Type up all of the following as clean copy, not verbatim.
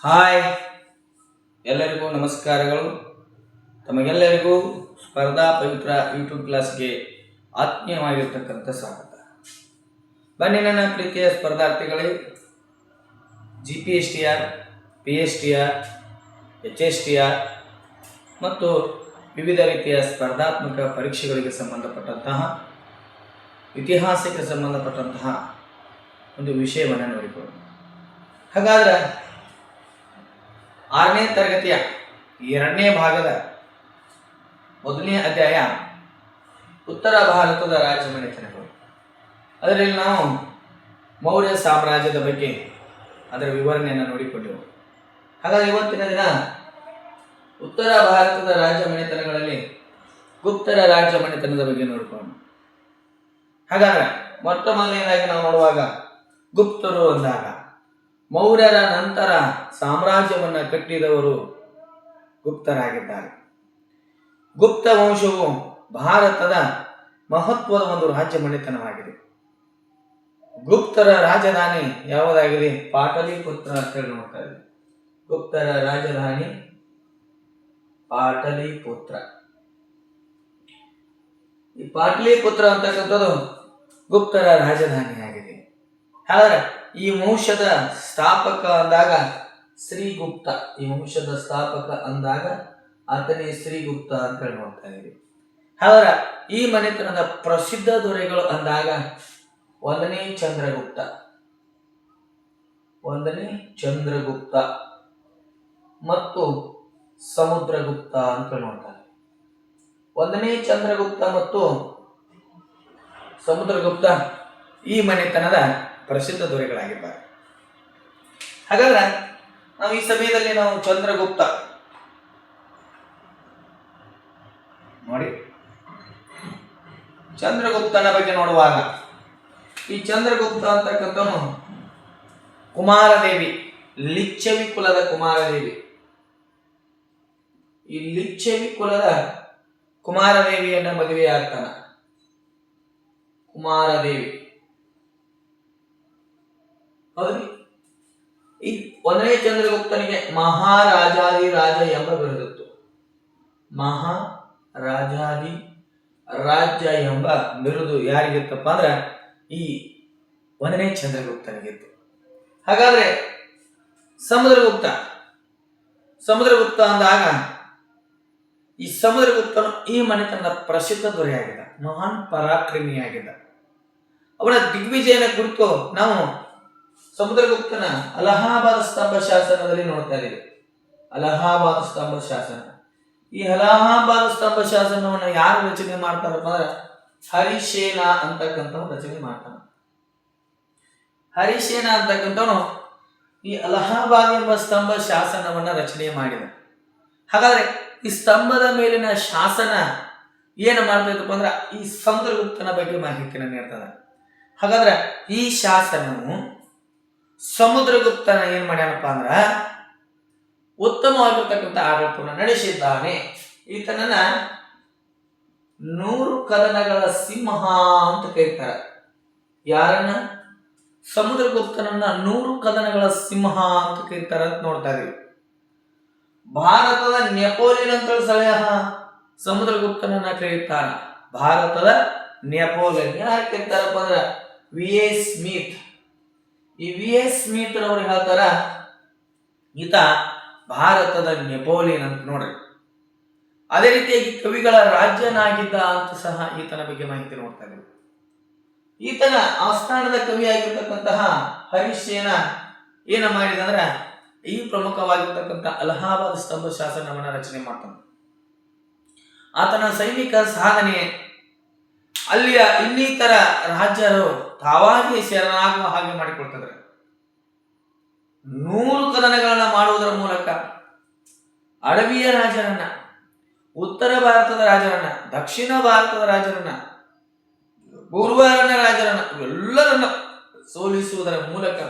Hi, ಎಲ್ಲರಿಗೂ ನಮಸ್ಕಾರಗಳು. ತಮಗೆಲ್ಲರಿಗೂ ಸ್ಪರ್ಧಾ ಪವಿತ್ರ ಯೂಟ್ಯೂಬ್ ಕ್ಲಾಸ್ಗೆ ಆತ್ಮೀಯವಾಗಿರ್ತಕ್ಕಂಥ ಸ್ವಾಗತ. ಬನ್ನಿ ನನ್ನ ಪ್ರೀತಿಯ ಸ್ಪರ್ಧಾರ್ಥಿಗಳೇ, GPSTR, PSTR, HSTR ಮತ್ತು ವಿವಿಧ ರೀತಿಯ ಸ್ಪರ್ಧಾತ್ಮಕ ಪರೀಕ್ಷೆಗಳಿಗೆ ಸಂಬಂಧಪಟ್ಟಂತಹ ಇತಿಹಾಸಕ್ಕೆ ಸಂಬಂಧಪಟ್ಟಂತಹ ಒಂದು ವಿಷಯವನ್ನು ನೋಡಿಕೊಳ್ಳೋಣ. ಹಾಗಾದರೆ 6ನೇ ತರಗತಿಯ 2ನೇ ಭಾಗದ 1ನೇ ಅಧ್ಯಾಯ ಉತ್ತರ ಭಾರತದ ರಾಜಮನೆತನಗಳು. ಅದರಲ್ಲಿ ನಾವು ಮೌರ್ಯ ಸಾಮ್ರಾಜ್ಯದ ಬಗ್ಗೆ ಅದರ ವಿವರಣೆಯನ್ನು ನೋಡಿಕೊಂಡೆವು. ಹಾಗಾದರೆ ಇವತ್ತಿನ ದಿನ ಉತ್ತರ ಭಾರತದ ರಾಜಮನೆತನಗಳಲ್ಲಿ ಗುಪ್ತರ ರಾಜಮನೆತನದ ಬಗ್ಗೆ ನೋಡಿಕೊಳ್ಳೋಣ. ಹಾಗಾದರೆ ಮೊಟ್ಟ ಮೊದಲನೇದಾಗಿ ನಾವು ನೋಡುವಾಗ ಗುಪ್ತರು ಅಂದಾಗ ಮೌರ್ಯರ ನಂತರ ಸಾಮ್ರಾಜ್ಯವನ್ನು ಕಟ್ಟಿದವರು ಗುಪ್ತರಾಗಿದ್ದಾರೆ. ಗುಪ್ತ ವಂಶವು ಭಾರತದ ಮಹತ್ವದ ಒಂದು ರಾಜ್ಯ ಮನೆತನವಾಗಿದೆ. ಗುಪ್ತರ ರಾಜಧಾನಿ ಯಾವುದಾಗಿದೆ? ಪಾಟಲಿಪುತ್ರ ಅಂತ ಹೇಳಿ ನೋಡ್ತಾ ಇದ್ದೀವಿ. ಗುಪ್ತರ ರಾಜಧಾನಿ ಪಾಟಲಿಪುತ್ರ. ಈ ಪಾಟಲಿಪುತ್ರ ಅಂತಕ್ಕಂಥದ್ದು ಗುಪ್ತರ ರಾಜಧಾನಿಯಾಗಿದೆ. ಹಾಗಾದ್ರೆ ಈ ವಂಶದ ಸ್ಥಾಪಕ ಅಂದಾಗ ಶ್ರೀಗುಪ್ತ. ಈ ವಂಶದ ಸ್ಥಾಪಕ ಅಂದಾಗ ಆತನೇ ಶ್ರೀಗುಪ್ತ ಅಂತ ಹೇಳಿ ನೋಡ್ತಾ ಇದ್ದೀವಿ. ಹಾಗಾದ್ರೆ ಈ ಮನೆತನದ ಪ್ರಸಿದ್ಧ ದೊರೆಗಳು ಅಂದಾಗ 1ನೇ ಚಂದ್ರಗುಪ್ತ, 1ನೇ ಚಂದ್ರಗುಪ್ತ ಮತ್ತು ಸಮುದ್ರಗುಪ್ತ ಅಂತ ನೋಡ್ತಾರೆ. 1ನೇ ಚಂದ್ರಗುಪ್ತ ಮತ್ತು ಸಮುದ್ರಗುಪ್ತ ಈ ಮನೆತನದ ಪ್ರಸಿದ್ಧ ದೊರೆಗಳಾಗಿದ್ದಾರೆ. ಹಾಗಾದ್ರೆ ನಾವು ಈ ಸಮಯದಲ್ಲಿ ನಾವು ಚಂದ್ರಗುಪ್ತ ನೋಡಿ, ಚಂದ್ರಗುಪ್ತನ ಬಗ್ಗೆ ನೋಡುವಾಗ ಈ ಚಂದ್ರಗುಪ್ತ ಅಂತಕ್ಕಂಥವನು ಕುಮಾರದೇವಿ, ಲಿಚ್ಛವಿ ಕುಲದ ಕುಮಾರದೇವಿ. ಈ ಲಿಚ್ಛವಿ ಕುಲದ ಕುಮಾರದೇವಿಯನ್ನ ಮದುವೆ ಆಗ್ತಾನ. ಕುಮಾರದೇವಿ ಈ 1ನೇ ಚಂದ್ರಗುಪ್ತನಿಗೆ ಮಹಾರಾಜಾದಿ ರಾಜ ಎಂಬ ಬಿರುದಿತ್ತು. ಮಹಾರಾಜಾದಿ ರಾಜ್ಯ ಎಂಬ ಬಿರುದು ಯಾರಿಗಿತ್ತಪ್ಪ ಅಂದ್ರೆ ಈ 1ನೇ ಚಂದ್ರಗುಪ್ತನಿಗಿತ್ತು. ಹಾಗಾದ್ರೆ ಸಮುದ್ರಗುಪ್ತ ಅಂದಾಗ ಈ ಸಮುದ್ರಗುಪ್ತನು ಈ ಮನೆತನದ ಪ್ರಸಿದ್ಧ ದೊರೆಯಾಗಿದ್ದ, ಮಹಾನ್ ಪರಾಕ್ರಮಿಯಾಗಿದ್ದ. ಅವನ ದಿಗ್ವಿಜಯನ ಕುರಿತು ನಾವು ಸಮುದ್ರಗುಪ್ತನ ಅಲಹಾಬಾದ್ ಸ್ತಂಭ ಶಾಸನದಲ್ಲಿ ನೋಡ್ತಾ ಇದ್ದೀವಿ. ಅಲಹಾಬಾದ್ ಸ್ತಂಭ ಶಾಸನ. ಈ ಅಲಹಾಬಾದ್ ಸ್ತಂಭ ಶಾಸನವನ್ನು ಯಾರು ರಚನೆ ಮಾಡ್ತಾರಪ್ಪ ಅಂದ್ರೆ ಹರಿಶೇನ ಅಂತಕ್ಕಂಥವ್ ರಚನೆ ಮಾಡ್ತಾನ. ಹರಿಶೇನ ಅಂತಕ್ಕಂಥವನು ಈ ಅಲಹಾಬಾದ್ ಎಂಬ ಸ್ತಂಭ ಶಾಸನವನ್ನ ರಚನೆ ಮಾಡಿದ. ಹಾಗಾದ್ರೆ ಈ ಸ್ತಂಭದ ಮೇಲಿನ ಶಾಸನ ಏನು ಮಾಡ್ತಾ ಇತ್ತಪ್ಪ ಅಂದ್ರೆ ಈ ಸಮುದ್ರಗುಪ್ತನ ಬಗ್ಗೆ ಮಾಹಿತಿಯನ್ನು ನೀಡ್ತದ. ಹಾಗಾದ್ರೆ ಈ ಶಾಸನವು ಸಮುದ್ರಗುಪ್ತನ ಏನ್ ಮಾಡ್ಯಾನಪ್ಪ ಅಂದ್ರ ಉತ್ತಮವಾಗಿರ್ತಕ್ಕಂಥ ಆಡಳಿತವನ್ನು ನಡೆಸಿದ್ದಾನೆ. ಈತನನ್ನ 100 ಕದನಗಳ ಸಿಂಹ ಅಂತ ಕರೀತಾರೆ. ಯಾರನ್ನ? ಸಮುದ್ರಗುಪ್ತನನ್ನ 100 ಕದನಗಳ ಸಿಂಹ ಅಂತ ಕರೀತಾರ ಅಂತ ನೋಡ್ತಾ ಇದೀವಿ. ಭಾರತದ ನೆಪೋಲಿಯನ್ ಅಂತ ಸಲಹೆ ಸಮುದ್ರಗುಪ್ತನನ್ನ ಕರೀತಾರ. ಭಾರತದ ನೆಪೋಲಿಯನ್ ಯಾರು ಕರೀತಾರಪ್ಪ ಅಂದ್ರ ವಿ.ಎ. ಸ್ಮಿತ್. ಈ ವಿ.ಎ. ಸ್ಮಿತ್ ರವರು ಹೇಳ್ತಾರ ಈತ ಭಾರತದ ನೆಪೋಲಿಯನ್ ಅಂತ ನೋಡ್ರಿ. ಅದೇ ರೀತಿಯಾಗಿ ಕವಿಗಳ ರಾಜ್ಯನಾಗಿದ್ದ ಅಂತ ಸಹ ಈತನ ಬಗ್ಗೆ ಮಾಹಿತಿ ನೋಡ್ತಾ ಇದ್ದೀವಿ. ಈತನ ಆಸ್ಥಾನದ ಕವಿಯಾಗಿರ್ತಕ್ಕಂತಹ ಹರಿಶೇನ ಏನ ಮಾಡಿದಂದ್ರ ಈ ಪ್ರಮುಖವಾಗಿರ್ತಕ್ಕಂಥ ಅಲಹಾಬಾದ್ ಸ್ತಂಭ ಶಾಸನವನ್ನ ರಚನೆ ಮಾಡ್ತಾನೆ. ಆತನ ಸೈನಿಕ ಸಾಧನೆ ಅಲ್ಲಿಯ ಇನ್ನಿತರ ರಾಜ್ಯರು ತಾವಾಗಿ ಶರಣಾಗುವ ಹಾಗೆ ಮಾಡಿಕೊಡ್ತಿದ್ರು. 100 ಕದನಗಳನ್ನ ಮಾಡುವುದರ ಮೂಲಕ ಅಡವಿಯ ರಾಜರನ್ನ, ಉತ್ತರ ಭಾರತದ ರಾಜರನ್ನ, ದಕ್ಷಿಣ ಭಾರತದ ರಾಜರನ್ನ, ಪೂರ್ವಾರಣ್ಯ ರಾಜರನ್ನ ಎಲ್ಲರನ್ನ ಸೋಲಿಸುವುದರ ಮೂಲಕ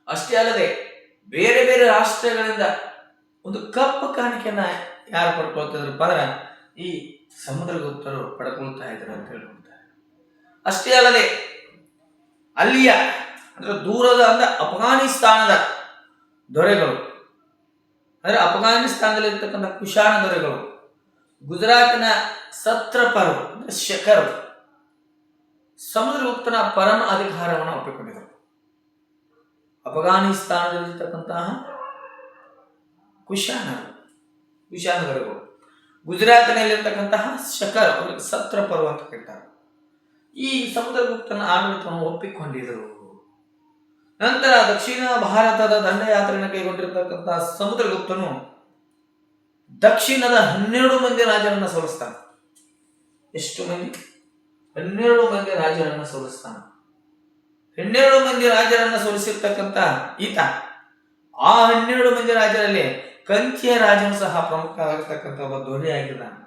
ಅಷ್ಟೇ ಅಲ್ಲದೆ ಬೇರೆ ಬೇರೆ ರಾಷ್ಟ್ರಗಳಿಂದ ಒಂದು ಕಪ್ಪು ಕಾಣಿಕೆಯನ್ನ ಯಾರು ಪಡ್ಕೊಳ್ತಿದ್ರಪ್ಪ ಅಂದ್ರೆ ಈ ಸಮುದ್ರಗುಪ್ತರು ಪಡ್ಕೊಳ್ತಾ ಇದ್ರು ಅಂತ ಹೇಳ್ತಾರೆ. ಅಷ್ಟೇ ಅಲ್ಲದೆ ಅಲ್ಲಿಯ ಅಂದ್ರೆ ದೂರದ ಅಂದ್ರೆ ಅಫ್ಘಾನಿಸ್ತಾನದ ದೊರೆಗಳು ಅಂದರೆ ಅಫ್ಘಾನಿಸ್ತಾನದಲ್ಲಿ ಇರ್ತಕ್ಕಂಥ ಕುಶಾಣ ದೊರೆಗಳು, ಗುಜರಾತಿನ ಸತ್ರಪರು ಅಂದರೆ ಶಕರು ಸಮುದ್ರಗುಪ್ತನ ಪರಮ ಅಧಿಕಾರವನ್ನು ಒಪ್ಪಿಕೊಂಡಿದ್ದರು. ಅಫ್ಘಾನಿಸ್ತಾನದಲ್ಲಿರ್ತಕ್ಕಂತಹ ಕುಶಾಣ ದೊರೆಗಳು, ಗುಜರಾತಿನಲ್ಲಿರ್ತಕ್ಕಂತಹ ಶಕರ್ ಅವರಿಗೆ ಸತ್ರಪರು ಅಂತ ಕರೀತಾರೆ. ಈ ಸಮುದ್ರಗುಪ್ತನ ಆಡಳಿತವನ್ನು ಒಪ್ಪಿಕೊಂಡಿದ್ದರು. ನಂತರ ದಕ್ಷಿಣ ಭಾರತದ ದಂಡಯಾತ್ರೆಯನ್ನು ಕೈಗೊಂಡಿರ್ತಕ್ಕಂತಹ ಸಮುದ್ರಗುಪ್ತನು ದಕ್ಷಿಣದ 12 ಮಂದಿ ರಾಜರನ್ನು ಸೋಲಿಸ್ತಾನೆ. ಎಷ್ಟು ಮಂದಿ? 12 ಮಂದಿ ರಾಜರನ್ನು ಸೋಲಿಸ್ತಾನೆ. 12 ಮಂದಿ ರಾಜರನ್ನು ಸೋಲಿಸಿರ್ತಕ್ಕಂಥ ಈತ ಆ 12 ಮಂದಿ ರಾಜರಲ್ಲಿ ಕಂಚಿಯ ರಾಜನು ಸಹ ಪ್ರಮುಖ ಆಗಿರ್ತಕ್ಕಂಥ ಒಬ್ಬ ದೊರೆಯಾಗಿದ್ದಾನೆ.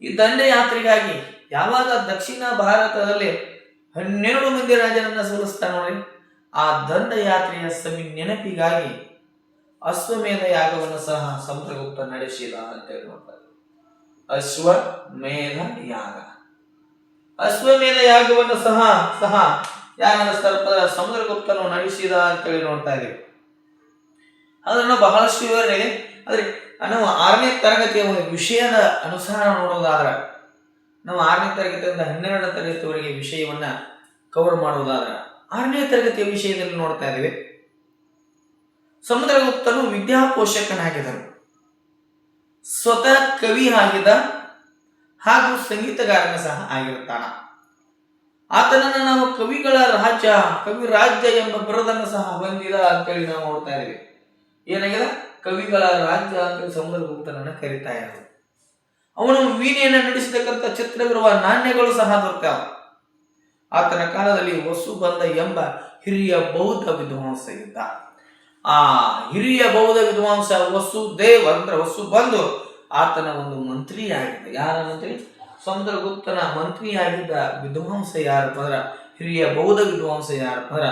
ಈ ದಂಡಯಾತ್ರೆಗಾಗಿ ಯಾವಾಗ ದಕ್ಷಿಣ ಭಾರತದಲ್ಲಿ 12 ಮಂದಿ ರಾಜರನ್ನ ಸೋಲಿಸ್ತಾನೆ ನೋಡಿ, ಆ ದಂಡಯಾತ್ರೆಯ ನೆನಪಿಗಾಗಿ ಅಶ್ವಮೇಧ ಯಾಗವನ್ನು ಸಹ ಸಮುದ್ರಗುಪ್ತ ನಡೆಸಿದ ಅಂತ ಹೇಳಿ ನೋಡ್ತಾರೆ. ಅಶ್ವಮೇಧ ಯಾಗವನ್ನು ಸಹ ಯಾರು ನಡೆಸ್ತಾರಪ್ಪ? ಸಮುದ್ರಗುಪ್ತನು ನಡೆಸಿದ ಅಂತೇಳಿ ನೋಡ್ತಾ ಇದ್ದೀವಿ. ಅದನ್ನು ಬಹಳಷ್ಟು ವಿವರಣೆ ಇದೆ. ಆದರೆ ನಾವು 6ನೇ ತರಗತಿಯ ಒಂದು ವಿಷಯದ ಅನುಸಾರ ನೋಡುವುದಾದ್ರೆ, ನಾವು 6ನೇ ತರಗತಿಯಿಂದ 12ನೇ ತರಗತಿವರೆಗೆ ವಿಷಯವನ್ನ ಕವರ್ ಮಾಡುವುದಾದ್ರೆ 6ನೇ ತರಗತಿಯ ವಿಷಯದಲ್ಲಿ ನೋಡ್ತಾ ಇದ್ದೀವಿ. ಸಮುದ್ರಗುಪ್ತನು ವಿದ್ಯಾಪೋಷಕನಾಗಿದ್ದನು, ಸ್ವತಃ ಕವಿ ಆಗಿದ್ದ ಹಾಗೂ ಸಂಗೀತಗಾರನ ಸಹ ಆಗಿರುತ್ತಾನ. ಆತನನ್ನು ನಾವು ಕವಿಗಳ ರಾಜ್ಯ ಎಂಬ ಬಿರುದನ್ನು ಸಹ ಹೊಂದಿದ ಅಂತೇಳಿ ನಾವು ನೋಡ್ತಾ ಇದ್ದೀವಿ. ಏನಾಗಿದೆ? ಕವಿಗಳ ರಾಜ್ಯ ಅಂತ ಸಮುದ್ರಗುಪ್ತನನ್ನು ಕರೀತಾ ಇದ್ದಾರೆ. ಅವನು ವೀಣೆಯನ್ನು ನುಡಿಸತಕ್ಕಂಥ ಚಿತ್ರವಿರುವ ನಾಣ್ಯಗಳು ಸಹ ದೊರೆತಾವ. ಆತನ ಕಾಲದಲ್ಲಿ ವಸುಬಂಧ ಎಂಬ ಹಿರಿಯ ಬೌದ್ಧ ವಿದ್ವಾಂಸ ಇದ್ದ. ಆ ಹಿರಿಯ ಬೌದ್ಧ ವಿದ್ವಾಂಸ ವಸುಬಂಧು ಆತನ ಒಂದು ಮಂತ್ರಿ ಆಗಿದ್ದ. ಯಾರ ಮಂತ್ರಿ? ಸಮುದ್ರಗುಪ್ತನ ಮಂತ್ರಿಯಾಗಿದ್ದ ವಿದ್ವಾಂಸ ಯಾರಪ್ಪ ಅಂದ್ರ, ಹಿರಿಯ ಬೌದ್ಧ ವಿದ್ವಾಂಸ ಯಾರಪ್ಪ ಅಂದ್ರ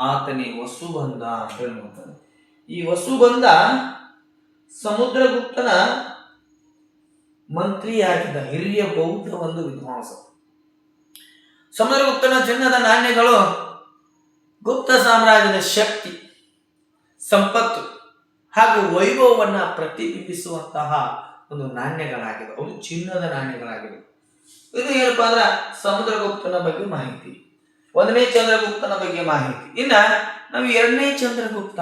ಆತನೇ ವಸುಬಂಧ ಅಂತ ಹೇಳ್ತಾರೆ. ಈ ವಸುಬಂಧ ಸಮುದ್ರಗುಪ್ತನ ಮಂತ್ರಿಯಾಗಿದ್ದ ಹಿರಿಯ ಬೌದ್ಧ ಒಂದು ವಿದ್ವಾಂಸ. ಸಮುದ್ರಗುಪ್ತನ ಚಿನ್ನದ ನಾಣ್ಯಗಳು ಗುಪ್ತ ಸಾಮ್ರಾಜ್ಯದ ಶಕ್ತಿ, ಸಂಪತ್ತು ಹಾಗೂ ವೈಭವವನ್ನ ಪ್ರತಿಬಿಂಬಿಸುವಂತಹ ಒಂದು ನಾಣ್ಯಗಳಾಗಿವೆ. ಅವು ಚಿನ್ನದ ನಾಣ್ಯಗಳಾಗಿವೆ. ಇದು ಏನಪ್ಪಾ ಅಂದ್ರ ಸಮುದ್ರಗುಪ್ತನ ಬಗ್ಗೆ ಮಾಹಿತಿ. 1ನೇ ಚಂದ್ರಗುಪ್ತನ ಬಗ್ಗೆ ಮಾಹಿತಿ. ಇನ್ನ ನಾವು 2ನೇ ಚಂದ್ರಗುಪ್ತ,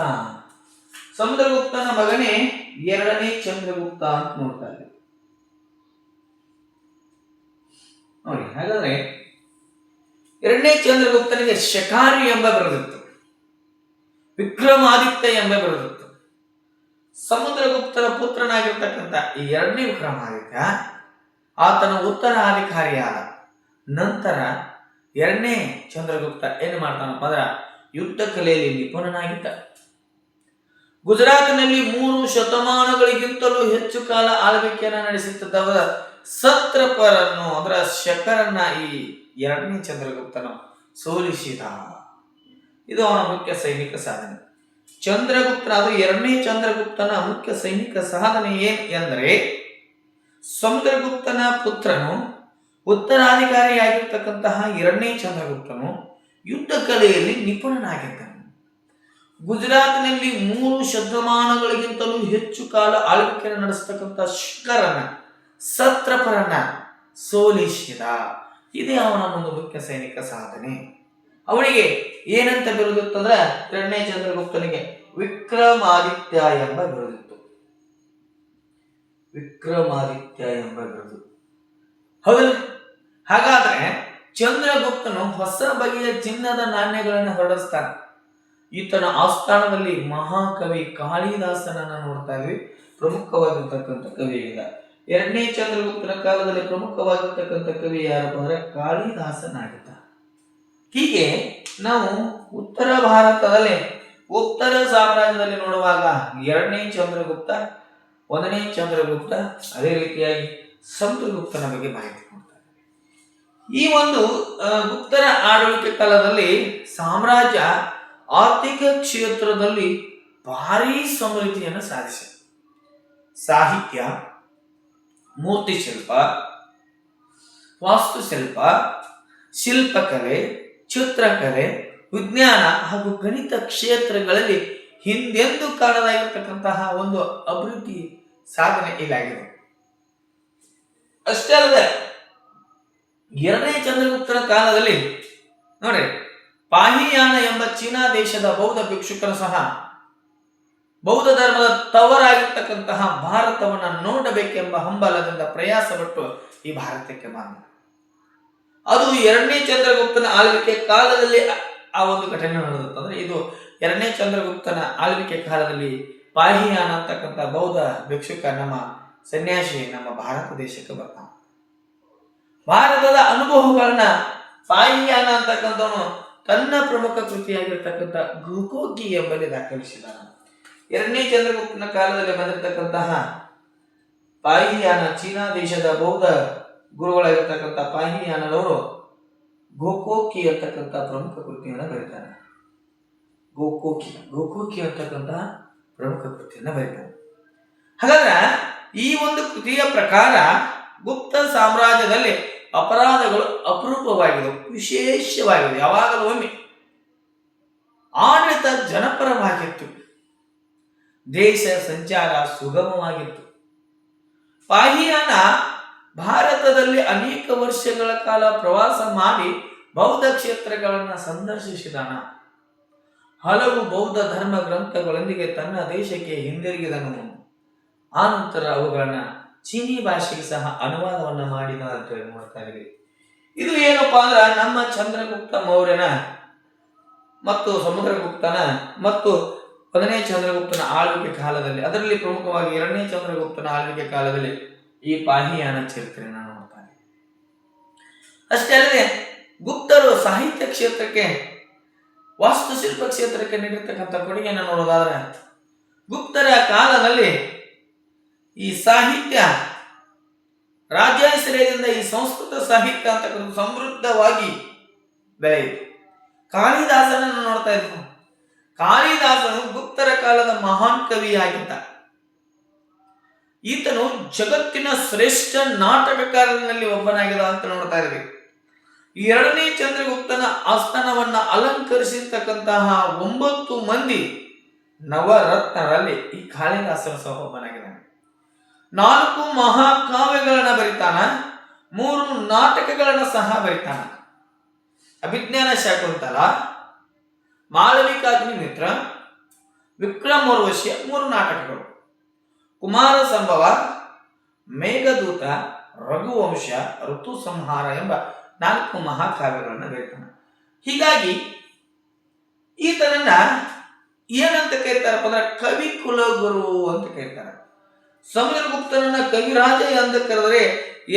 ಸಮುದ್ರಗುಪ್ತನ ಮಗನೇ 2ನೇ ಚಂದ್ರಗುಪ್ತ ಅಂತ ನೋಡ್ತಾ ಇದ್ದೀವಿ ನೋಡಿ. ಹಾಗಾದ್ರೆ 2ನೇ ಚಂದ್ರಗುಪ್ತನಿಗೆ ಶಕಾರಿ ಎಂಬ ಬಿರುದಿತ್ತು, ವಿಕ್ರಮಾದಿತ್ಯ ಎಂಬ ಬಿರುದಿತ್ತು. ಸಮುದ್ರಗುಪ್ತನ ಪುತ್ರನಾಗಿರ್ತಕ್ಕಂಥ ಈ 2ನೇ ವಿಕ್ರಮಾದಿತ್ಯ ಆತನ ಉತ್ತರಾಧಿಕಾರಿಯಾದ ನಂತರ 2ನೇ ಚಂದ್ರಗುಪ್ತ ಏನು ಮಾಡ್ತಾನಪ್ಪ ಅಂದ್ರ ಯುದ್ಧ ಕಲೆಯಲ್ಲಿ ನಿಪುಣನಾಗಿದ್ದ. ಗುಜರಾತಿನಲ್ಲಿ 3 ಶತಮಾನಗಳಿಗಿಂತಲೂ ಹೆಚ್ಚು ಕಾಲ ಆಳ್ವಿಕೆಯನ್ನು ನಡೆಸುತ್ತಿದ್ದವ ಸತ್ರಪರನ್ನು ಅದರ ಶಕರನ್ನ ಈ 2ನೇ ಚಂದ್ರಗುಪ್ತನು ಸೋಲಿಸಿದ. ಇದು ಅವನ ಮುಖ್ಯ ಸೈನಿಕ ಸಾಧನೆ. ಚಂದ್ರಗುಪ್ತನ ಅದು 2ನೇ ಚಂದ್ರಗುಪ್ತನ ಮುಖ್ಯ ಸೈನಿಕ ಸಾಧನೆ ಏನ್ ಎಂದರೆ, ಸಮುದ್ರಗುಪ್ತನ ಪುತ್ರನು ಉತ್ತರಾಧಿಕಾರಿಯಾಗಿರ್ತಕ್ಕಂತಹ 2ನೇ ಚಂದ್ರಗುಪ್ತನು ಯುದ್ಧ ಕಲೆಯಲ್ಲಿ ನಿಪುಣನಾಗಿದ್ದನು. ಗುಜರಾತಿನಲ್ಲಿ 3 ಶತಮಾನಗಳಿಗಿಂತಲೂ ಹೆಚ್ಚು ಕಾಲ ಆಳ್ವಿಕೆಯನ್ನು ನಡೆಸತಕ್ಕಂಥ ಶಕರನ್ನ ಸತ್ರಪರನ್ನ ಸೋಲಿಸಿದ. ಇದೇ ಅವನ ಒಂದು ಮುಖ್ಯ ಸೈನಿಕ ಸಾಧನೆ. ಅವನಿಗೆ ಏನಂತ ಬಿರುದಿತ್ತಂದ್ರೆ 2ನೇ ಚಂದ್ರಗುಪ್ತನಿಗೆ ವಿಕ್ರಮಾದಿತ್ಯ ಎಂಬ ಬಿರುದಿತ್ತು. ವಿಕ್ರಮಾದಿತ್ಯ ಎಂಬ ಬಿರುದು. ಹೌದಲ್ಲ? ಹಾಗಾದ್ರೆ ಚಂದ್ರಗುಪ್ತನು ಹೊಸ ಬಗೆಯ ಚಿನ್ನದ ನಾಣ್ಯಗಳನ್ನು ಹೊರಡಿಸ್ತಾನೆ. ಈತನ ಆಸ್ಥಾನದಲ್ಲಿ ಮಹಾಕವಿ ಕಾಳಿದಾಸನನ್ನ ನೋಡ್ತಾ ಇದ್ವಿ. ಪ್ರಮುಖವಾಗಿರ್ತಕ್ಕಂಥ ಕವಿ ಇದ. 2ನೇ ಚಂದ್ರಗುಪ್ತನ ಕಾಲದಲ್ಲಿ ಪ್ರಮುಖವಾಗಿರ್ತಕ್ಕಂಥ ಕವಿ ಯಾರಪ್ಪ ಅಂದ್ರೆ ಕಾಳಿದಾಸನಾಗಿದ್ದ. ಹೀಗೆ ನಾವು ಉತ್ತರ ಭಾರತದಲ್ಲಿ ಉತ್ತರ ಸಾಮ್ರಾಜ್ಯದಲ್ಲಿ ನೋಡುವಾಗ 2ನೇ ಚಂದ್ರಗುಪ್ತ, 1ನೇ ಚಂದ್ರಗುಪ್ತ, ಅದೇ ರೀತಿಯಾಗಿ ಸಮುದ್ರಗುಪ್ತನ ಬಗ್ಗೆ ಮಾಹಿತಿ ಕೊಡ್ತಾರೆ. ಈ ಒಂದು ಗುಪ್ತರ ಆಡಳಿತ ಕಾಲದಲ್ಲಿ ಸಾಮ್ರಾಜ್ಯ ಆರ್ಥಿಕ ಕ್ಷೇತ್ರದಲ್ಲಿ ಭಾರೀ ಸಮೃದ್ಧಿಯನ್ನು ಸಾಧಿಸಿದೆ. ಸಾಹಿತ್ಯ, ಮೂರ್ತಿಶಿಲ್ಪ, ವಾಸ್ತುಶಿಲ್ಪ, ಶಿಲ್ಪಕಲೆ, ಚಿತ್ರಕಲೆ, ವಿಜ್ಞಾನ ಹಾಗೂ ಗಣಿತ ಕ್ಷೇತ್ರಗಳಲ್ಲಿ ಹಿಂದೆಂದೂ ಕಾಣದಾಗಿರ್ತಕ್ಕಂತಹ ಒಂದು ಅಭಿವೃದ್ಧಿ ಸಾಧನೆ ಇಲ್ಲಾಗಿದೆ. ಅಷ್ಟೇ ಅಲ್ಲದೆ ಎರಡನೇ ಚಂದ್ರಗುಪ್ತನ ಕಾಲದಲ್ಲಿ ನೋಡಿ, ಪಾಹಿಯಾನ ಎಂಬ ಚೀನಾ ದೇಶದ ಬೌದ್ಧ ಭಿಕ್ಷುಕರು ಸಹ ಬೌದ್ಧ ಧರ್ಮದ ತವರಾಗಿರ್ತಕ್ಕಂತಹ ಭಾರತವನ್ನ ನೋಡಬೇಕೆಂಬ ಹಂಬಲದಿಂದ ಪ್ರಯಾಸಪಟ್ಟು ಈ ಭಾರತಕ್ಕೆ ಬಂದ. ಅದು ಎರಡನೇ ಚಂದ್ರಗುಪ್ತನ ಆಳ್ವಿಕೆ ಕಾಲದಲ್ಲಿ ಆ ಒಂದು ಘಟನೆ ನಡೆದಿತ್ತು. ಅಂದ್ರೆ ಇದು ಎರಡನೇ ಚಂದ್ರಗುಪ್ತನ ಆಳ್ವಿಕೆ ಕಾಲದಲ್ಲಿ ಪಾಹಿಯಾನ ಅಂತಕ್ಕಂಥ ಬೌದ್ಧ ಭಿಕ್ಷುಕ ನಮ್ಮ ಸನ್ಯಾಸಿ ನಮ್ಮ ಭಾರತ ದೇಶಕ್ಕೆ ಬರ್ತಾನೆ. ಭಾರತದ ಅನುಭವಗಳನ್ನ ಪಾಹಿಯಾನ ಅಂತಕ್ಕಂಥವನು ತನ್ನ ಪ್ರಮುಖ ಕೃತಿಯಾಗಿರ್ತಕ್ಕಂಥ ಗೋಕೋಕಿ ಎಂಬಲ್ಲಿ ದಾಖಲಿಸಿದ್ದಾನೆ. ಎರಡನೇ ಚಂದ್ರಗುಪ್ತನ ಕಾಲದಲ್ಲಿ ಬಂದಿರತಕ್ಕಂತಹ ಪಾಹಿಯಾನ ಚೀನಾ ದೇಶದ ಬೌದ್ಧ ಗುರುಗಳಾಗಿರ್ತಕ್ಕಂಥ ಪಾಹಿಯಾನದವರು ಗೋಕೋಕಿ ಅಂತಕ್ಕಂಥ ಪ್ರಮುಖ ಕೃತಿಯನ್ನು ಬರೀತಾನೆ. ಗೋಕೋಕಿ ಅಂತಕ್ಕಂತಹ ಪ್ರಮುಖ ಕೃತಿಯನ್ನು ಬರೀತಾನೆ. ಹಾಗಾದ್ರೆ ಈ ಒಂದು ಕೃತಿಯ ಪ್ರಕಾರ ಗುಪ್ತ ಸಾಮ್ರಾಜ್ಯದಲ್ಲಿ ಅಪರಾಧಗಳು ಅಪರೂಪವಾಗಿದ್ದವು, ವಿಶೇಷವಾಗಿವೆ. ಯಾವಾಗಲೂ ಒಮ್ಮೆ ಆಡಳಿತ ಜನಪರವಾಗಿತ್ತು, ದೇಶ ಸಂಚಾರ ಸುಗಮವಾಗಿತ್ತು. ಪಾಹಿಯಾನ ಭಾರತದಲ್ಲಿ ಅನೇಕ ವರ್ಷಗಳ ಕಾಲ ಪ್ರವಾಸ ಮಾಡಿ ಬೌದ್ಧ ಕ್ಷೇತ್ರಗಳನ್ನು ಸಂದರ್ಶಿಸಿದಾನ. ಹಲವು ಬೌದ್ಧ ಧರ್ಮ ಗ್ರಂಥಗಳೊಂದಿಗೆ ತನ್ನ ದೇಶಕ್ಕೆ ಹಿಂದಿರುಗಿದನು. ಆನಂತರ ಅವುಗಳನ್ನ ಚೀನಿ ಭಾಷೆಗೆ ಸಹ ಅನುವಾದವನ್ನ ಮಾಡಿದ ಅಂತ ಹೇಳಿ ನೋಡ್ತಾ ಇದ್ದೀವಿ. ಇದು ಏನಪ್ಪಾ ಅಂದ್ರ ನಮ್ಮ ಚಂದ್ರಗುಪ್ತ ಮೌರ್ಯನ ಮತ್ತು ಸಮುದ್ರಗುಪ್ತನ ಮತ್ತು ಮೊದಲನೇ ಚಂದ್ರಗುಪ್ತನ ಆಳ್ವಿಕೆ ಕಾಲದಲ್ಲಿ, ಅದರಲ್ಲಿ ಪ್ರಮುಖವಾಗಿ ಎರಡನೇ ಚಂದ್ರಗುಪ್ತನ ಆಳ್ವಿಕೆ ಕಾಲದಲ್ಲಿ ಈ ಪಾಹಿಯಾನ ಚರಿತ್ರೆಯನ್ನು ನೋಡ್ತಾರೆ. ಅಷ್ಟೇ ಅಲ್ಲದೆ ಗುಪ್ತರು ಸಾಹಿತ್ಯ ಕ್ಷೇತ್ರಕ್ಕೆ, ವಾಸ್ತುಶಿಲ್ಪ ಕ್ಷೇತ್ರಕ್ಕೆ ನೀಡಿರ್ತಕ್ಕಂಥ ಕೊಡುಗೆಯನ್ನು ನೋಡೋದಾದ್ರೆ, ಗುಪ್ತರ ಕಾಲದಲ್ಲಿ ಈ ಸಾಹಿತ್ಯ ರಾಜ್ಯಾಶ್ರಯದಿಂದ ಈ ಸಂಸ್ಕೃತ ಸಾಹಿತ್ಯ ಅಂತಕ್ಕಂಥ ಸಮೃದ್ಧವಾಗಿ ಬೆಳೆಯಿತು. ಕಾಳಿದಾಸನನ್ನು ನೋಡ್ತಾ ಇದ್ವು. ಕಾಳಿದಾಸನು ಗುಪ್ತರ ಕಾಲದ ಮಹಾನ್ ಕವಿಯಾಗಿದ್ದ. ಈತನು ಜಗತ್ತಿನ ಶ್ರೇಷ್ಠ ನಾಟಕಕಾರರಲ್ಲಿ ಒಬ್ಬನಾಗಿದ್ದ ಅಂತ ನೋಡ್ತಾ ಇದ್ವಿ. ಎರಡನೇ ಚಂದ್ರಗುಪ್ತನ ಆಸ್ಥಾನವನ್ನ ಅಲಂಕರಿಸಿರ್ತಕ್ಕಂತಹ 9 ಮಂದಿ ನವರತ್ನರಲ್ಲಿ ಈ ಕಾಳಿದಾಸನ ಸಹ ಒಬ್ಬನಾಗಿದ್ದಾನೆ. 4 ಮಹಾಕಾವ್ಯಗಳನ್ನ ಬರಿತಾನ, 3 ನಾಟಕಗಳನ್ನ ಸಹ ಬರಿತಾನ. ಅಭಿಜ್ಞಾನ ಶಾಕುಂತಲ, ಮಾಳವಿಕಾಗ್ನಿಮಿತ್ರ, ವಿಕ್ರಮೋರ್ವಶಿ 3 ನಾಟಕಗಳು, ಕುಮಾರ ಸಂಭವ, ಮೇಘದೂತ, ರಘುವಂಶ, ಋತು ಸಂಹಾರ ಎಂಬ 4 ಮಹಾಕಾವ್ಯಗಳನ್ನು ಬರೀತಾನೆ. ಹೀಗಾಗಿ ಈತನನ್ನ ಏನಂತ ಕರೀತಾರಪ್ಪ ಅಂದ್ರೆ ಕವಿ ಕುಲಗುರು ಅಂತ ಕರೀತಾರೆ. ಸಮುದ್ರಗುಪ್ತನನ್ನ ಕವಿರಾಜ ಅಂತ ಕರೆದರೆ,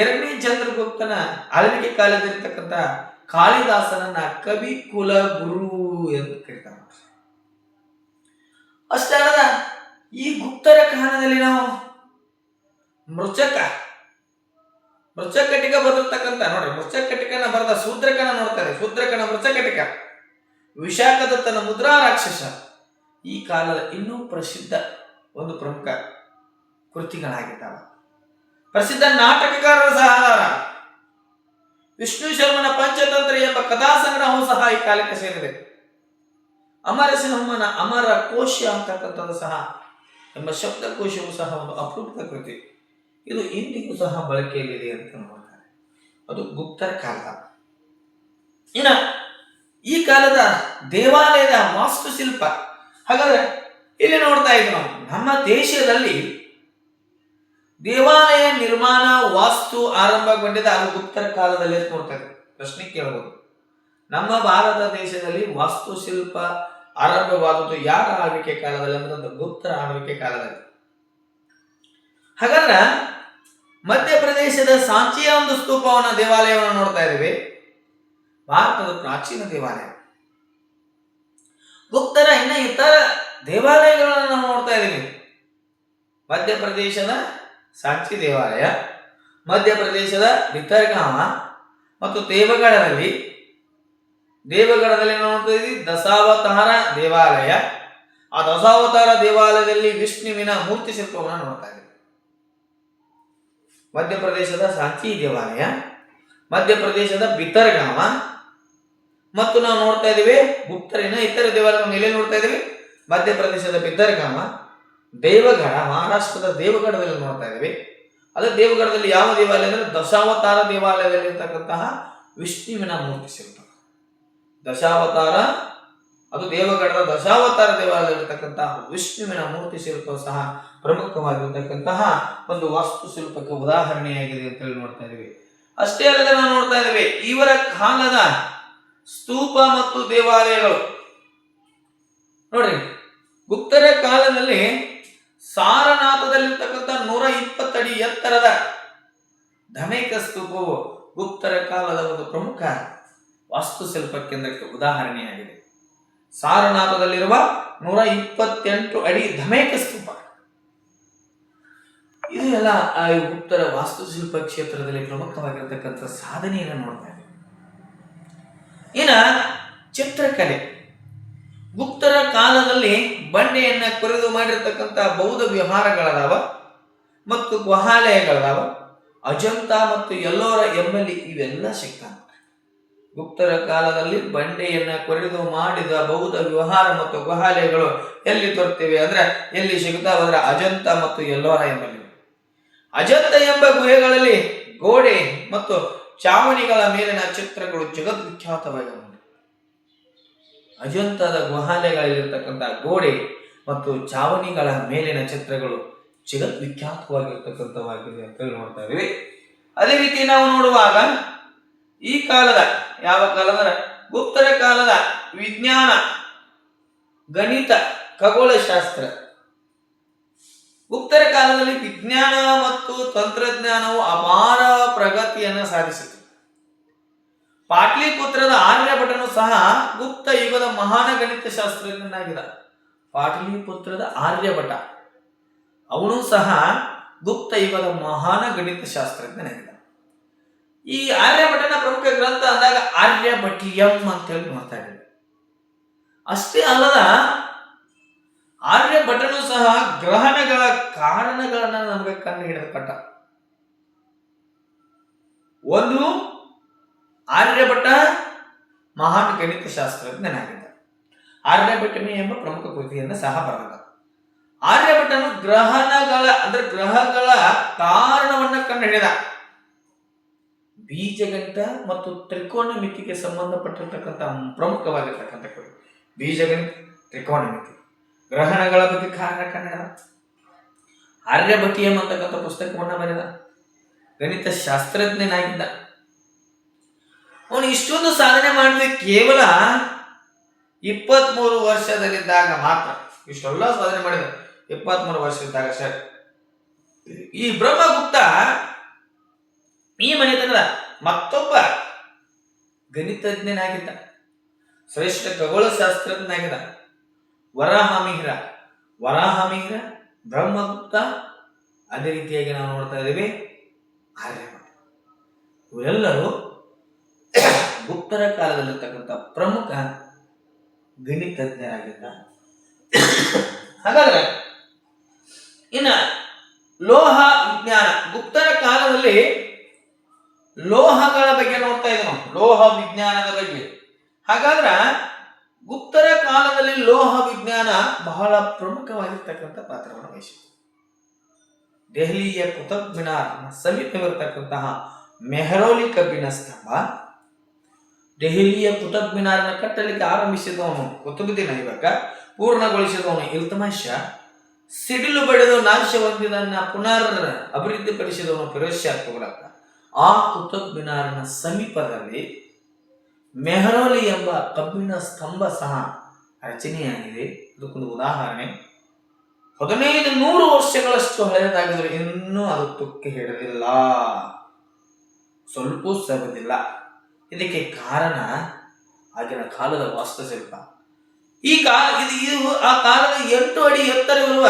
ಎರಡನೇ ಚಂದ್ರಗುಪ್ತನ ಆಳ್ವಿಕೆ ಕಾಲದಲ್ಲಿರ್ತಕ್ಕಂಥ ಕಾಳಿದಾಸನನ್ನ ಕವಿ ಕುಲ ಗುರು ಎಂದು ಕರೀತಾರೆ. ಅಷ್ಟೇ ಅಲ್ಲದ ಈ ಗುಪ್ತರ ಕಾಲದಲ್ಲಿ ನಾವು ಮೃಚಕಟಿಕ ಬರೆದಿರ್ತಕ್ಕಂಥ ನೋಡಿ, ಮೃಚಕಟಿಕನ ಬರೆದ ಶೂದ್ರಕನ ನೋಡ್ತಾರೆ. ಶೂದ್ರಕನ ಮೃಚಕಟಿಕ, ವಿಶಾಖದತ್ತನ ಮುದ್ರಾ ರಾಕ್ಷಸ ಈ ಕಾಲದ ಇನ್ನೂ ಪ್ರಸಿದ್ಧ ಒಂದು ಪ್ರಮುಖ ಕೃತಿಗಳಾಗಿದ್ದಾವೆ. ಪ್ರಸಿದ್ಧ ನಾಟಕಕಾರರ ಸಹಕಾರ ವಿಷ್ಣು ಶರ್ಮನ ಪಂಚತಂತ್ರ ಎಂಬ ಕಥಾ ಸಂಗ್ರಹವು ಸಹ ಈ ಕಾಲಕ್ಕೆ ಸೇರಿದೆ. ಅಮರಸಿಂಹನ ಅಮರ ಕೋಶ ಅಂತಕ್ಕಂಥದ್ದು ಸಹ ಎಂಬ ಶಬ್ದಕೋಶವು ಸಹ ಒಂದು ಅಪರೂಪದ ಕೃತಿ. ಇದು ಇಂದಿಗೂ ಸಹ ಬಳಕೆಯಲ್ಲಿದೆ ಅಂತ ನೋಡ್ತಾರೆ. ಅದು ಗುಪ್ತರ ಕಾಲದ. ಇನ್ನು ಈ ಕಾಲದ ದೇವಾಲಯದ ವಾಸ್ತುಶಿಲ್ಪ, ಹಾಗಾದ್ರೆ ಇಲ್ಲಿ ನೋಡ್ತಾ ಇದ್ವಿ ನಾವು ನಮ್ಮ ದೇಶದಲ್ಲಿ ದೇವಾಲಯ ನಿರ್ಮಾಣ ವಾಸ್ತು ಆರಂಭಗೊಂಡಿದೆ ಅದು ಗುಪ್ತರ ಕಾಲದಲ್ಲಿ ಅಂತ ನೋಡ್ತಾ ಇದ್ವಿ. ಪ್ರಶ್ನೆ ಕೇಳಬಹುದು, ನಮ್ಮ ಭಾರತ ದೇಶದಲ್ಲಿ ವಾಸ್ತುಶಿಲ್ಪ ಆರಂಭವಾದದ್ದು ಯಾರ ಆಳ್ವಿಕೆ ಕಾಲದಲ್ಲಿ ಅಂದ್ರೆ ಗುಪ್ತರ ಆಳ್ವಿಕೆ ಕಾಲದಲ್ಲಿ. ಹಾಗಾದ್ರೆ ಮಧ್ಯಪ್ರದೇಶದ ಸಾಂಚಿಯ ಒಂದು ಸ್ತೂಪವನ್ನ ದೇವಾಲಯವನ್ನು ನೋಡ್ತಾ ಇದ್ದೀವಿ. ಭಾರತದ ಪ್ರಾಚೀನ ದೇವಾಲಯ. ಗುಪ್ತರ ಇನ್ನ ಇತರ ದೇವಾಲಯಗಳನ್ನು ನಾವು ನೋಡ್ತಾ ಇದ್ದೀವಿ. ಮಧ್ಯಪ್ರದೇಶದ ಸಾಂಚಿ ದೇವಾಲಯ, ಮಧ್ಯಪ್ರದೇಶದ ಭಿತರ್ಗಾಂವ ಮತ್ತು ದೇವಗಢದಲ್ಲಿ ನಾವು ನೋಡ್ತಾ ಇದ್ದೀವಿ ದಶಾವತಾರ ದೇವಾಲಯ. ಆ ದಶಾವತಾರ ದೇವಾಲಯದಲ್ಲಿ ವಿಷ್ಣುವಿನ ಮೂರ್ತಿ ಶಿಲ್ಪವನ್ನು ನೋಡ್ತಾ ಇದ್ದೀವಿ. ಮಧ್ಯಪ್ರದೇಶದ ಸಾಂಚಿ ದೇವಾಲಯ, ಮಧ್ಯಪ್ರದೇಶದ ಭಿತರ್ಗಾಂವ ಮತ್ತು ನಾವು ನೋಡ್ತಾ ಇದ್ದೀವಿ ಗುಪ್ತರಿನ ಇತರ ದೇವಾಲಯಗಳ ಮೇಲೆ ನೋಡ್ತಾ ಇದ್ದೀವಿ ಮಧ್ಯಪ್ರದೇಶದ ಬಿದ್ದರ್ಗಾಮ, ದೇವಗಢ, ಮಹಾರಾಷ್ಟ್ರದ ದೇವಗಢದಲ್ಲಿ ನೋಡ್ತಾ ಇದ್ದೀವಿ. ಅದೇ ದೇವಗಢದಲ್ಲಿ ಯಾವ ದೇವಾಲಯ ಅಂದರೆ ದಶಾವತಾರ ದೇವಾಲಯದಲ್ಲಿ ಇರ್ತಕ್ಕಂತಹ ವಿಷ್ಣುವಿನ ಮೂರ್ತಿ ಶಿಲ್ಪ. ದಶಾವತಾರ, ಅದು ದೇವಗಢದ ದಶಾವತಾರ ದೇವಾಲಯದಲ್ಲಿರ್ತಕ್ಕಂತಹ ವಿಷ್ಣುವಿನ ಮೂರ್ತಿ ಶಿಲ್ಪವು ಸಹ ಪ್ರಮುಖವಾಗಿರ್ತಕ್ಕಂತಹ ಒಂದು ವಾಸ್ತುಶಿಲ್ಪಕ್ಕೆ ಉದಾಹರಣೆಯಾಗಿದೆ ಅಂತ ಹೇಳಿ ನೋಡ್ತಾ ಇದ್ದೀವಿ. ಅಷ್ಟೇ ಅಲ್ಲದೆ ನಾವು ನೋಡ್ತಾ ಇದ್ದೀವಿ ಇವರ ಕಾಲದ ಸ್ತೂಪ ಮತ್ತು ದೇವಾಲಯಗಳು. ನೋಡ್ರಿ, ಗುಪ್ತರ ಕಾಲದಲ್ಲಿ ಸಾರನಾಥದಲ್ಲಿರ್ತಕ್ಕಂಥ 120 ಅಡಿ ಎತ್ತರದ ಧಮೇಕ ಸ್ತೂಪವು ಗುಪ್ತರ ಕಾಲದ ಒಂದು ಪ್ರಮುಖ ವಾಸ್ತುಶಿಲ್ಪ ಕೇಂದ್ರಕ್ಕೆ ಉದಾಹರಣೆಯಾಗಿದೆ. ಸಾರನಾಥದಲ್ಲಿರುವ 128 ಅಡಿ ಧಮೇಕ ಸ್ತೂಪ, ಇದು ಎಲ್ಲ ಗುಪ್ತರ ವಾಸ್ತುಶಿಲ್ಪ ಕ್ಷೇತ್ರದಲ್ಲಿ ಪ್ರಮುಖವಾಗಿರತಕ್ಕಂಥ ಸಾಧನೆಯನ್ನು ನೋಡ್ತಾ ಇದ್ದೀವಿ. ಇನ್ನ ಚಿತ್ರಕಲೆ, ಗುಪ್ತರ ಕಾಲದಲ್ಲಿ ಬಂಡೆಯನ್ನ ಕೊರೆದು ಮಾಡಿರ್ತಕ್ಕಂಥ ಬೌದ್ಧ ವಿಹಾರಗಳದಾವ ಮತ್ತು ಗುಹಾಲಯಗಳದಾವ. ಅಜಂತ ಮತ್ತು ಎಲ್ಲೋರ ಎಂಬಲ್ಲಿ ಇವೆಲ್ಲ ಸಿಗ್ತಾವೆ. ಗುಪ್ತರ ಕಾಲದಲ್ಲಿ ಬಂಡೆಯನ್ನ ಕೊರೆದು ಮಾಡಿದ ಬೌದ್ಧ ವಿಹಾರ ಮತ್ತು ಗುಹಾಲಯಗಳು ಎಲ್ಲಿ ದೊರೆತಿವೆ ಅಂದ್ರೆ ಎಲ್ಲಿ ಸಿಗ್ತಾವ ಅಂದ್ರೆ ಅಜಂತ ಮತ್ತು ಎಲ್ಲೋರ ಎಂಬಲ್ಲಿ. ಅಜಂತ ಎಂಬ ಗುಹೆಗಳಲ್ಲಿ ಗೋಡೆ ಮತ್ತು ಚಾವಣಿಗಳ ಮೇಲಿನ ಚಿತ್ರಗಳು ಜಗದ್ವಿಖ್ಯಾತವಾಗಿವೆ. ಅಜಂತದ ಗುಹಾಲಯಗಳಲ್ಲಿರ್ತಕ್ಕಂಥ ಗೋಡೆ ಮತ್ತು ಚಾವಣಿಗಳ ಮೇಲಿನ ಚಿತ್ರಗಳು ಜಗದ್ವಿಖ್ಯಾತವಾಗಿರ್ತಕ್ಕಂಥವಾಗಿದೆ ಅಂತ ಹೇಳಿ ನೋಡ್ತಾ ಇದ್ದೀವಿ. ಅದೇ ರೀತಿ ನಾವು ನೋಡುವಾಗ ಈ ಕಾಲದ ಯಾವ ಕಾಲ ಅಂದ್ರೆ ಗುಪ್ತರ ಕಾಲದ ವಿಜ್ಞಾನ, ಗಣಿತ, ಖಗೋಳಶಾಸ್ತ್ರ. ಗುಪ್ತರ ಕಾಲದಲ್ಲಿ ವಿಜ್ಞಾನ ಮತ್ತು ತಂತ್ರಜ್ಞಾನವು ಅಪಾರ ಪ್ರಗತಿಯನ್ನು ಸಾಧಿಸಿತು. ಪಾಟ್ಲಿಪುತ್ರದ ಆರ್ಯಭಟನು ಸಹ ಗುಪ್ತ ಯುಗದ ಮಹಾನ ಗಣಿತ ಶಾಸ್ತ್ರಜ್ಞನಾಗಿದ್ದ. ಪಾಟ್ಲಿಪುತ್ರದ ಆರ್ಯಭಟ ಅವನು ಸಹ ಗುಪ್ತ ಯುಗದ ಮಹಾನ ಗಣಿತ ಶಾಸ್ತ್ರಜ್ಞನಾಗಿದ್ದ. ಈ ಆರ್ಯಭಟನ ಪ್ರಮುಖ ಗ್ರಂಥ ಅಂದಾಗ ಆರ್ಯಭಟೀಯಂ ಅಂತ ಹೇಳಿ ನೋಡ್ತಾ ಇದ್ದೀವಿ. ಅಷ್ಟೇ ಅಲ್ಲದ ಆರ್ಯಭಟನು ಸಹ ಗ್ರಹಣಗಳ ಕಾರಣಗಳನ್ನ ನಮಗೆ ಕಂಡು ಹಿಡಿದುಕೊಟ್ಟ. ಒಂದು, ಆರ್ಯಭಟ ಮಹಾನ್ ಗಣಿತ ಶಾಸ್ತ್ರಜ್ಞನಾಗಿದ್ದ. ಆರ್ಯಭಟನೆ ಎಂಬ ಪ್ರಮುಖ ಕೃತಿಯನ್ನು ಸಹ ಬರೆದ. ಆರ್ಯಭಟನು ಗ್ರಹಗಳ ಕಾರಣವನ್ನ ಕಂಡು ಹಿಡಿದ. ಬೀಜಗಣಿತ ಮತ್ತು ತ್ರಿಕೋನಮಿತಿಗೆ ಸಂಬಂಧಪಟ್ಟಿರ್ತಕ್ಕಂಥ ಪ್ರಮುಖವಾಗಿರ್ತಕ್ಕಂಥ ಕೃತಿ ಬೀಜಗಣಿತ, ತ್ರಿಕೋನಮಿತಿ, ಗ್ರಹಣಗಳ ಬಗ್ಗೆ ಕಾರಣ ಕಂಡ. ಆರ್ಯಭಟೀಯಂ ಅಂತಕ್ಕಂಥ ಪುಸ್ತಕವನ್ನ ಬರೆದ. ಗಣಿತ ಶಾಸ್ತ್ರಜ್ಞನಾಗಿದ್ದ. ಅವನು ಇಷ್ಟೊಂದು ಸಾಧನೆ ಮಾಡಿದ ಕೇವಲ 23 ವರ್ಷದಲ್ಲಿದ್ದಾಗ ಮಾತ್ರ. ಇಷ್ಟೆಲ್ಲ ಸಾಧನೆ ಮಾಡಿದ 23 ವರ್ಷದಿದ್ದಾಗ ಸರ್. ಈ ಬ್ರಹ್ಮಗುಪ್ತ ಈ ಮನೆತನದ ಮತ್ತೊಬ್ಬ ಗಣಿತಜ್ಞನಾಗಿದ್ದ, ಶ್ರೇಷ್ಠ ಖಗೋಳಶಾಸ್ತ್ರಜ್ಞನಾಗಿದ್ದ. ವರಾಹಮಿಹಿರ, ಬ್ರಹ್ಮಗುಪ್ತ, ಅದೇ ರೀತಿಯಾಗಿ ನಾವು ನೋಡ್ತಾ ಇದ್ದೀವಿ ಆರ್ಯಭಟ. ಇವರೆಲ್ಲರೂ ಗುಪ್ತರ ಕಾಲದಲ್ಲಿರ್ತಕ್ಕಂಥ ಪ್ರಮುಖ ಗಣಿತಜ್ಞರಾಗಿದ್ದ. ಹಾಗಾದ್ರೆ ಇನ್ನ ಲೋಹ ವಿಜ್ಞಾನ, ಗುಪ್ತರ ಕಾಲದಲ್ಲಿ ಲೋಹಗಳ ಬಗ್ಗೆ ನೋಡ್ತಾ ಇದ್ದೀವಿ ನಾವು, ಲೋಹ ವಿಜ್ಞಾನದ ಬಗ್ಗೆ. ಹಾಗಾದ್ರೆ ಗುಪ್ತರ ಕಾಲದಲ್ಲಿ ಲೋಹ ವಿಜ್ಞಾನ ಬಹಳ ಪ್ರಮುಖವಾಗಿರ್ತಕ್ಕಂಥ ಪಾತ್ರವನ್ನು ವಹಿಸಿತು. ದೆಹಲಿಯ ಕುತುಬ್ ಮಿನಾರ್ ಸಮೀಪವಿರತಕ್ಕಂತಹ ಮೆಹರೌಲಿ ಕಬ್ಬಿಣ ಸ್ತಂಭ, ದೆಹಲಿಯ ಕುತುಬ್ ಮಿನಾರ್ನ ಕಟ್ಟಲಿಕ್ಕೆ ಆರಂಭಿಸಿದವನು ಕುತುಬುದ್ದೀನ್ ಐಬಕ್, ಪೂರ್ಣಗೊಳಿಸಿದವನು ಇಲ್ತುಮಿಶ್ ಶಾ, ಸಿಡಿಲು ಬಡಿದು ನಾಶ ಹೊಂದಿದನ್ನ ಪುನರ್ ಅಭಿವೃದ್ಧಿಪಡಿಸಿದವನು ಫಿರೋಜ್ ಶಾ ತುಘಲಕ್. ಆ ಕುತುಬ್ ಮಿನಾರ್ನ ಸಮೀಪದಲ್ಲಿ ಮೆಹರೌಲಿ ಎಂಬ ಕಬ್ಬಿಣ ಸ್ತಂಭ ಸಹ ರಚನೆಯಾಗಿದೆ. ಅದಕ್ಕೊಂದು ಉದಾಹರಣೆ, 1500 ವರ್ಷಗಳಷ್ಟು ಹಳೆಯದಾಗಿದ್ರು ಇನ್ನೂ ಅದು ತುಕ್ಕೆ ಹಿಡಿದಿಲ್ಲ, ಸ್ವಲ್ಪ ಸರಿದಿಲ್ಲ. ಇದಕ್ಕೆ ಕಾರಣ ಆಗಿನ ಕಾಲದ ವಾಸ್ತುಶಿಲ್ಪ. ಇದು ಆ ಕಾಲದ 8 ಅಡಿ ಎತ್ತರವಿರುವ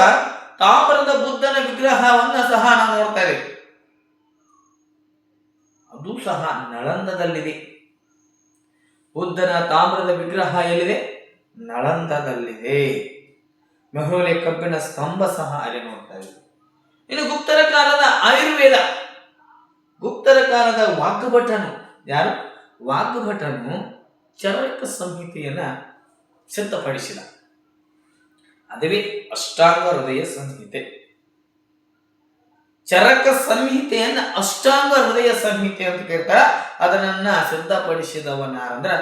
ತಾಮ್ರದ ಬುದ್ಧನ ವಿಗ್ರಹವನ್ನ ಸಹ ನಾವು ನೋಡ್ತಾ ಇದ್ದೇವೆ. ಅದು ಸಹ ನಳಂದದಲ್ಲಿದೆ. ಬುದ್ಧನ ತಾಮ್ರದ ವಿಗ್ರಹ ಎಲ್ಲಿದೆ? ನಳಂದದಲ್ಲಿದೆ. ಮೆಹರೌಲಿ ಕಬ್ಬಿಣ ಸ್ತಂಭ ಸಹ ಅಲ್ಲಿ ನೋಡ್ತಾ ಇದ್ದೇವೆ. ಇನ್ನು ಗುಪ್ತರ ಕಾಲದ ಆಯುರ್ವೇದ, ಗುಪ್ತರ ಕಾಲದ ವಾಗ್ಭಟನು ಚರಕ ಸಂಹಿತೆಯನ್ನ ಸಿದ್ಧಪಡಿಸಿದ. ಅದುವೇ ಅಷ್ಟಾಂಗ ಹೃದಯ ಸಂಹಿತೆ. ಚರಕ ಸಂಹಿತೆಯನ್ನ ಅಷ್ಟಾಂಗ ಹೃದಯ ಸಂಹಿತೆ ಅಂತ ಕರೀತಾರ. ಅದನ್ನ ಸಿದ್ಧಪಡಿಸಿದವನ ಯಾರಂದ್ರ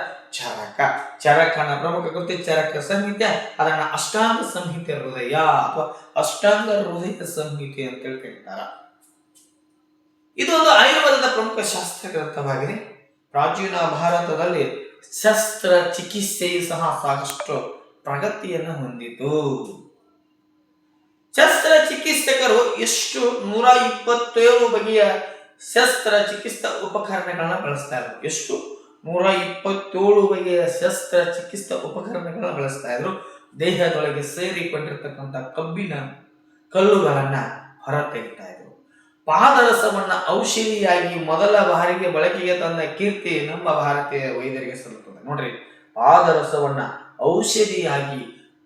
ಚರಕನ ಪ್ರಮುಖ ಕೃತಿ ಚರಕ ಸಂಹಿತೆ. ಅದನ್ನ ಅಷ್ಟಾಂಗ ಸಂಹಿತೆ ಹೃದಯ ಅಥವಾ ಅಷ್ಟಾಂಗ ಹೃದಯ ಸಂಹಿತೆ ಅಂತ ಕರೀತಾರ. ಇದು ಒಂದು ಆಯುರ್ವೇದದ ಪ್ರಮುಖ ಶಾಸ್ತ್ರ ಗ್ರಂಥವಾಗಿದೆ. ಪ್ರಾಚೀನ ಭಾರತದಲ್ಲಿ ಶಸ್ತ್ರ ಚಿಕಿತ್ಸೆಯು ಸಹ ಸಾಕಷ್ಟು ಪ್ರಗತಿಯನ್ನು ಹೊಂದಿತು. ಶಸ್ತ್ರ ಚಿಕಿತ್ಸಕರು ಎಷ್ಟು 127 ಬಗೆಯ ಶಸ್ತ್ರ ಚಿಕಿತ್ಸಾ ಉಪಕರಣಗಳನ್ನ ಬಳಸ್ತಾ ಇದ್ರು. ಎಷ್ಟು 127 ಬಗೆಯ ಶಸ್ತ್ರ ಚಿಕಿತ್ಸಾ ಉಪಕರಣಗಳನ್ನ ಬಳಸ್ತಾ ಇದ್ರು. ದೇಹದೊಳಗೆ ಸೇರಿಕೊಂಡಿರ್ತಕ್ಕಂಥ ಕಬ್ಬಿನ ಕಲ್ಲುಗಳನ್ನ ಹೊರ ತೆಗಿತಾ ಇದ್ರು. ಪಾದರಸವನ್ನ ಔಷಧಿಯಾಗಿ ಮೊದಲ ಬಾರಿಗೆ ಬಳಕೆಗೆ ತಂದ ಕೀರ್ತಿ ನಮ್ಮ ಭಾರತೀಯ ವೈದ್ಯರಿಗೆ ಸಲ್ಲುತ್ತದೆ. ನೋಡ್ರಿ, ಪಾದರಸವನ್ನ ಔಷಧಿಯಾಗಿ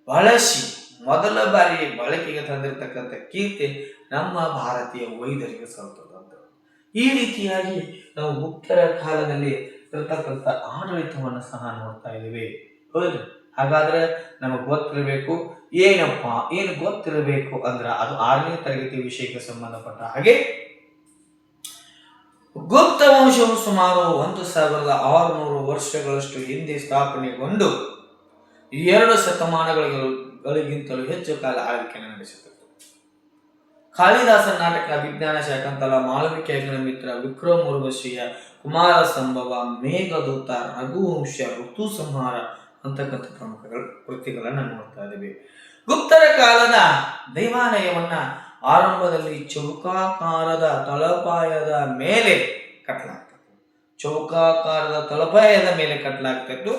ಬಳಸಿ ಮೊದಲ ಬಾರಿ ಬಳಕೆಗೆ ತಂದಿರತಕ್ಕಂಥ ಕೀರ್ತಿ ನಮ್ಮ ಭಾರತೀಯ ವೈದ್ಯರಿಗೆ ಸಲ್ಲುತ್ತದೆ. ಈ ರೀತಿಯಾಗಿ ನಾವು ಗುಪ್ತರ ಕಾಲದಲ್ಲಿ ಇರತಕ್ಕಂಥ ಆಡಳಿತವನ್ನು ಸಹ ನೋಡ್ತಾ ಇದ್ದೀವಿ. ಹೌದು, ಹಾಗಾದ್ರೆ ನಮಗೆ ಗೊತ್ತಿರಬೇಕು ಏನು ಗೊತ್ತಿರಬೇಕು ಅಂದ್ರ ಅದು 6ನೇ ತರಗತಿ ವಿಷಯಕ್ಕೆ ಸಂಬಂಧಪಟ್ಟ ಹಾಗೆ ಗುಪ್ತ ವಂಶವು ಸುಮಾರು 1600 ವರ್ಷಗಳಷ್ಟು ಹಿಂದೆ ಸ್ಥಾಪನೆಗೊಂಡು 2 ಶತಮಾನಗಳಿಗಿಂತಲೂ ಹೆಚ್ಚು ಕಾಲ ಆಳ್ವಿಕೆಯನ್ನು ನಡೆಸುತ್ತದೆ. ಕಾಳಿದಾಸ ನಾಟಕ, ವಿಜ್ಞಾನ ಶಾಕಂತಲ, ಮಾಳವಿಕೆ, ಅಗ್ನಿಮಿತ್ರ, ವಿಕ್ರಮೋರ್ವಶಿಯ, ಕುಮಾರ ಸಂಭವ, ಮೇಘದೂತ, ರಘುವಂಶ, ಋತು ಸಂಹಾರ ಅಂತಕ್ಕಂಥ ಪ್ರಮುಖ ಕೃತಿಗಳನ್ನ ನೋಡ್ತಾ ಇದ್ದೀವಿ. ಗುಪ್ತರ ಕಾಲದ ದೇವಾಲಯವನ್ನ ಆರಂಭದಲ್ಲಿ ಚೌಕಾಕಾರದ ತಳಪಾಯದ ಮೇಲೆ ಕಟ್ಟಲಾಗ್ತಿತ್ತು.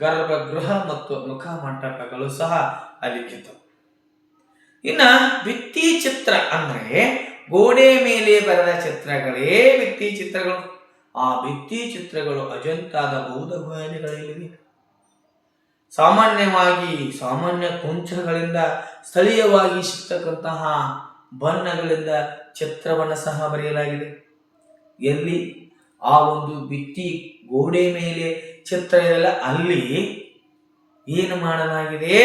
ಗರ್ಭಗೃಹ ಮತ್ತು ಮುಖ ಮಂಟಪಗಳು ಸಹ ಅಲ್ಲಿತ್ತು. ಇನ್ನ ಭಿತ್ತಿ ಚಿತ್ರ ಅಂದ್ರೆ ಗೋಡೆ ಮೇಲೆ ಬರೆದ ಚಿತ್ರಗಳೇ ಭಿತ್ತಿ ಚಿತ್ರಗಳು. ಆ ಭಿತ್ತಿ ಚಿತ್ರಗಳು ಅಜಂತಾದ ಬೌದ್ಧ ಗುಹೆಗಳಿವೆ. ಸಾಮಾನ್ಯ ಕುಂಚಗಳಿಂದ ಸ್ಥಳೀಯವಾಗಿ ಸಿಗ್ತಕ್ಕಂತಹ ಬಣ್ಣಗಳಿಂದ ಚಿತ್ರವನ್ನು ಸಹ ಬರೆಯಲಾಗಿದೆ. ಎಲ್ಲಿ ಆ ಒಂದು ಭಿತ್ತಿ ಗೋಡೆ ಮೇಲೆ ಚಿತ್ರ ಇದೆಲ್ಲ ಅಲ್ಲಿ ಏನು ಮಾಡಲಾಗಿದೆ,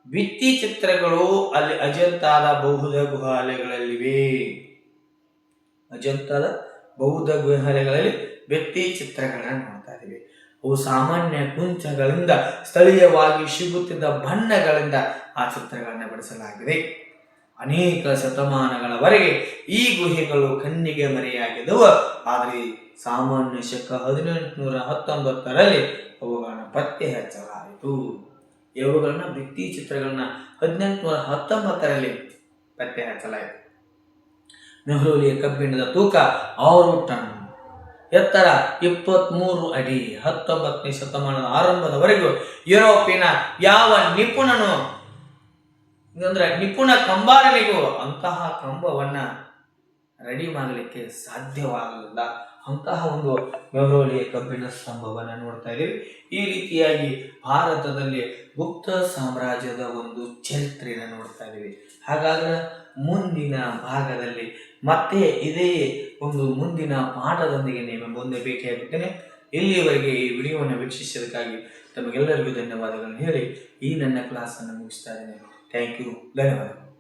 ಭಿತ್ತಿ ಚಿತ್ರಗಳು ಅಲ್ಲಿ ಅಜಂತಾದ ಬೌದ್ಧ ಗುಹಾಲಯಗಳಲ್ಲಿವೆ. ಅಜಂತಾದ ಬೌದ್ಧ ಗುಹಾಲಯಗಳಲ್ಲಿ ಭಿತ್ತಿ ಚಿತ್ರಗಳನ್ನು ನೋಡ್ತಾ ಇದ್ದೀವಿ. ಅವು ಸಾಮಾನ್ಯ ಕುಂಚಗಳಿಂದ ಸ್ಥಳೀಯವಾಗಿ ಸಿಗುತ್ತಿದ್ದ ಬಣ್ಣಗಳಿಂದ ಆ ಚಿತ್ರಗಳನ್ನು ಬಿಡಿಸಲಾಗಿದೆ. ಅನೇಕ ಶತಮಾನಗಳವರೆಗೆ ಈ ಗುಹೆಗಳು ಕಣ್ಣಿಗೆ ಮರೆಯಾಗಿದ್ದವು. ಆದರೆ ಸಾಮಾನ್ಯ ಶಕ 1819ರಲ್ಲಿ ಅವುಗಳನ್ನ ಪತ್ತೆ ಹಚ್ಚಲಾಯಿತು. ಇವುಗಳನ್ನ ಭಿತ್ತಿ ಚಿತ್ರಗಳನ್ನ 1819ರಲ್ಲಿ ಪತ್ತೆ ಹಚ್ಚಲಾಯಿತು. ಮೆಹ್ರೌಲಿಯ ಕಬ್ಬಿಣದ ತೂಕ 6 ಟನ್, ಎತ್ತರ 23 ಅಡಿ. 19ನೇ ಶತಮಾನದ ಆರಂಭದವರೆಗೂ ಯುರೋಪಿನ ಯಾವ ನಿಪುಣ ಕಂಬಾರನಿಗೂ ಅಂತಹ ಕಂಬವನ್ನ ರೆಡಿ ಮಾಡಲಿಕ್ಕೆ ಸಾಧ್ಯವಾಗಲಿಲ್ಲ. ಅಂತಹ ಒಂದು ಮೆಹ್ರೌಲಿಯ ಕಬ್ಬಿಣ ಸ್ತಂಭವನ್ನ ನೋಡ್ತಾ ಇದ್ದೀವಿ. ಈ ರೀತಿಯಾಗಿ ಭಾರತದಲ್ಲಿ ಗುಪ್ತ ಸಾಮ್ರಾಜ್ಯದ ಒಂದು ಚರಿತ್ರೆಯನ್ನು ನೋಡ್ತಾ ಇದ್ದೀವಿ. ಹಾಗಾದ್ರೆ ಮುಂದಿನ ಭಾಗದಲ್ಲಿ ಮತ್ತೆ ಇದೇ ಒಂದು ಮುಂದಿನ ಪಾಠದೊಂದಿಗೆ ನಿಮ್ಮ ಮುಂದೆ ಭೇಟಿಯಾಗುತ್ತೇನೆ. ಇಲ್ಲಿಯವರೆಗೆ ಈ ವಿಡಿಯೋವನ್ನು ವೀಕ್ಷಿಸಿದ್ದಕ್ಕಾಗಿ ತಮಗೆಲ್ಲರಿಗೂ ಧನ್ಯವಾದಗಳನ್ನು ಹೇಳಿ ಈ ನನ್ನ ಕ್ಲಾಸನ್ನು ಮುಗಿಸ್ತಾ ಇದ್ದೇನೆ. ಥ್ಯಾಂಕ್ ಯು, ಧನ್ಯವಾದಗಳು.